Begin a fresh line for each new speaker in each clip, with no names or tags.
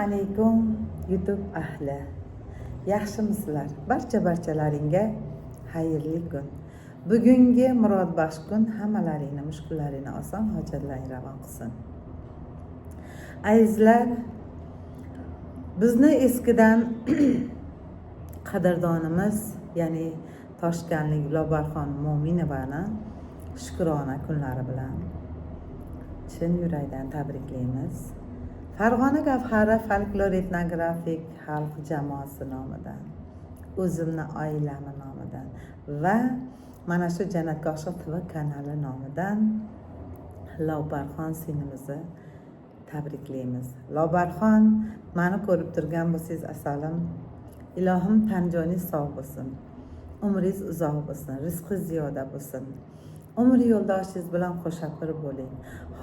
alaykum YouTube ahli. Yaxshimisizlar? Barchalaringga xayrli kun. Bugungi murodbaxsh kun hammalaringni mushkullaringni oson, hojatlaringni ravon qilsin. Azizlar, bizni eskidan qadrdonimiz, ya'ni toshkanlik Lobarxon Mo'minovani shukrona kunlari bilan chin yurakdan tabriklaymiz. Farg'ona Gavhari folklor etnografik xalq jamoasi nomidan, o'zimni oilami nomidan va mana shu Jannatga Oshiq TV kanali nomidan Lobarxon singlimizni tabriklaymiz. Lobarxon, meni ko'rib turgan bo'lsangiz asalim, ilohim tanjoningiz sog' bo'lsin, umringiz uzoq bo'lsin, rizqingiz ziyoda bo'lsin. Umr yo'ldoshingiz bilan qo'shaqir bo'ling.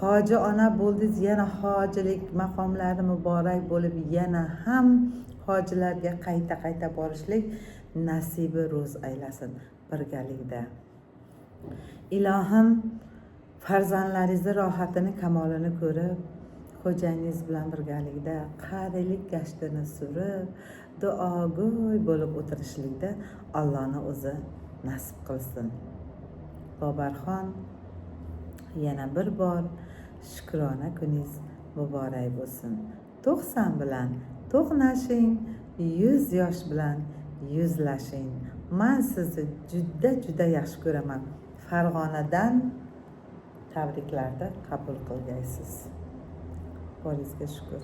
Hoji ona bo'ldingiz, yana hojilik maqomlari muborak bo'lib, yana ham hojilarga qayta borishlik nasibi ro'z aylasin birgalikda. Ilohim farzandlaringizni rohatini, kamolini ko'rib, xo'jangiz bilan birgalikda qarilik gashtini surib, duogo'y bo'lib o'tirishlikda Allohning o'zi nasib qilsin. Lobarxon, yana bir bor shukrona kuningiz muborak bo'lsin. 90 bilan to'qnashing, 100 yosh bilan yuzlashing. Men sizni juda yaxshi ko'raman. Farg'onadan tabriklarni qabul qilgaysiz. Bolingizga shukr.